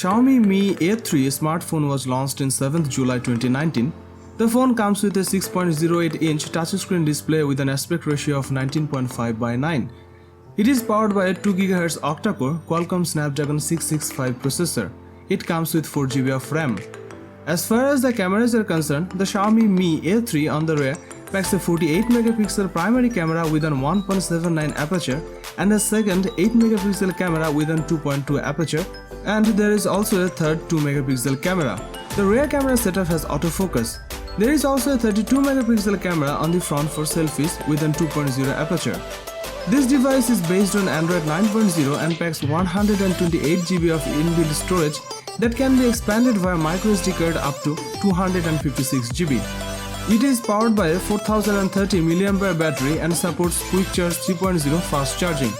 Xiaomi Mi F3 smartphone was launched in 7th July 2019. The phone comes with a 6.08-inch touchscreen display with an aspect ratio of 19.5:9. It is powered by a 2 GHz octa-core Qualcomm Snapdragon 665 processor. It comes with 4 GB of RAM. As far as the cameras are concerned, the Xiaomi Mi F3 on the rear packs a 48 megapixel primary camera with an 1.79 aperture and a second 8 megapixel camera with an 2.2 aperture, and there is also a third 2 megapixel camera. The rear camera setup has autofocus. There is also a 32 megapixel camera on the front for selfies with an 2.0 aperture. This device is based on Android 9.0 and packs 128 GB of inbuilt storage that can be expanded via microSD card up to 256 GB. It is powered by a 4030 mAh battery and supports Quick Charge 3.0 fast charging.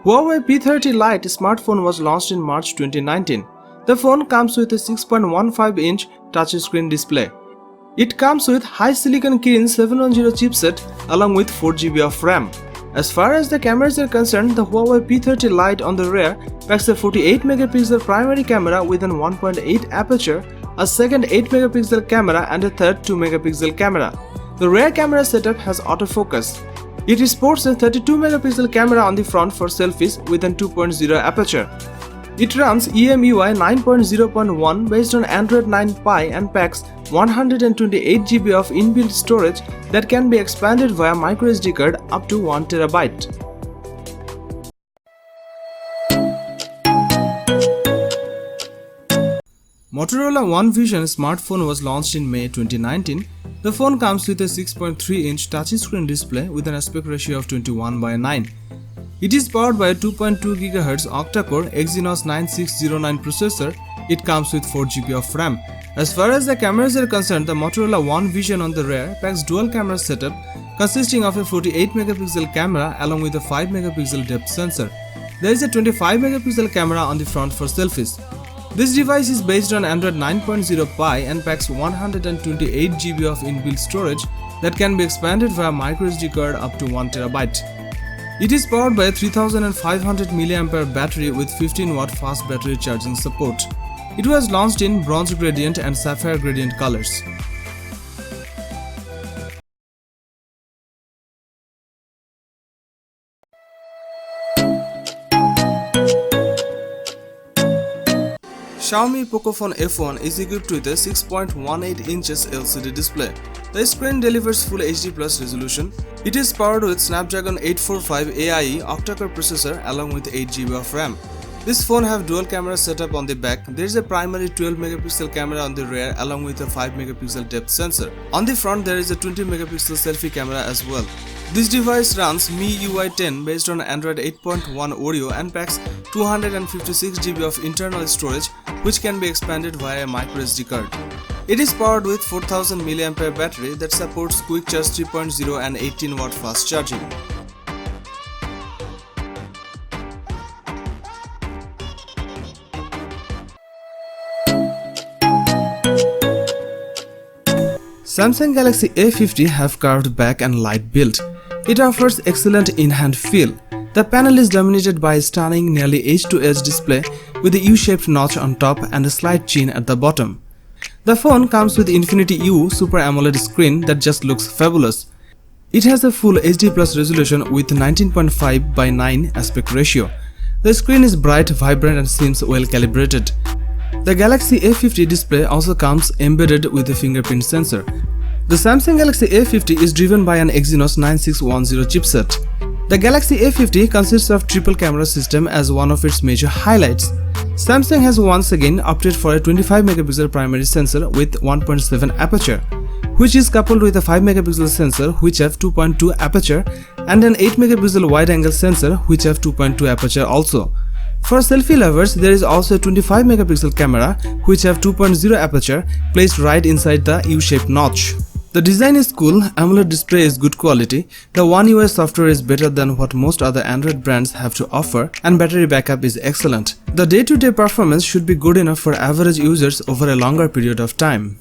Huawei P30 Lite smartphone was launched in March 2019. The phone comes with a 6.15-inch touchscreen display. It comes with high silicon Kirin 710 chipset along with 4 GB of RAM. As far as the cameras are concerned, the Huawei P30 Lite on the rear packs a 48 megapixel primary camera with an 1.8 aperture, a second 8 megapixel camera and a third 2 megapixel camera. The rear camera setup has autofocus. It sports a 32 megapixel camera on the front for selfies with an 2.0 aperture. It runs EMUI 9.0.1 based on Android 9 Pie and packs 128 GB of inbuilt storage that can be expanded via microSD card up to 1 TB. Motorola One Vision smartphone was launched in May 2019. The phone comes with a 6.3-inch touchscreen display with an aspect ratio of 21:9. It is powered by a 2.2 GHz octa-core Exynos 9609 processor. It comes with 4 GB of RAM. As far as the cameras are concerned, the Motorola One Vision on the rear packs dual camera setup consisting of a 48 megapixel camera along with a 5 megapixel depth sensor. There is a 25 megapixel camera on the front for selfies. This device is based on Android 9.0 Pie and packs 128 GB of inbuilt storage that can be expanded via microSD card up to 1 TB. It is powered by a 3500 mAh battery with 15-watt fast battery charging support. It was launched in bronze gradient and sapphire gradient colors. Xiaomi Poco F1 is equipped with a 6.18 inches LCD display. The screen delivers Full HD Plus resolution. It is powered with Snapdragon 845 AIE octa-core processor along with 8 GB of RAM. This phone have dual camera setup on the back. There is a primary 12 megapixel camera on the rear along with a 5 megapixel depth sensor. On the front there is a 20 megapixel selfie camera as well. This device runs MIUI 10 based on Android 8.1 Oreo and packs 256 GB of internal storage which can be expanded via a microSD card. It is powered with 4000 mAh battery that supports Quick Charge 3.0 and 18-watt fast charging. Samsung Galaxy A50 have curved back and light build. It offers excellent in-hand feel. The panel is dominated by a stunning nearly edge-to-edge display with a U-shaped notch on top and a slight chin at the bottom. The phone comes with Infinity U Super AMOLED screen that just looks fabulous. It has a full HD Plus resolution with 19.5:9 aspect ratio. The screen is bright, vibrant and seems well calibrated. The Galaxy A50 display also comes embedded with a fingerprint sensor. The Samsung Galaxy A50 is driven by an Exynos 9610 chipset. The Galaxy A50 consists of triple camera system as one of its major highlights. Samsung has once again opted for a 25 megapixel primary sensor with 1.7 aperture, which is coupled with a 5 megapixel sensor which have 2.2 aperture and an 8 megapixel wide angle sensor which have 2.2 aperture also. For selfie lovers, there is also a 25 megapixel camera which have 2.0 aperture placed right inside the U-shaped notch. The design is cool, AMOLED display is good quality, the One UI software is better than what most other Android brands have to offer, and battery backup is excellent. The day-to-day performance should be good enough for average users over a longer period of time.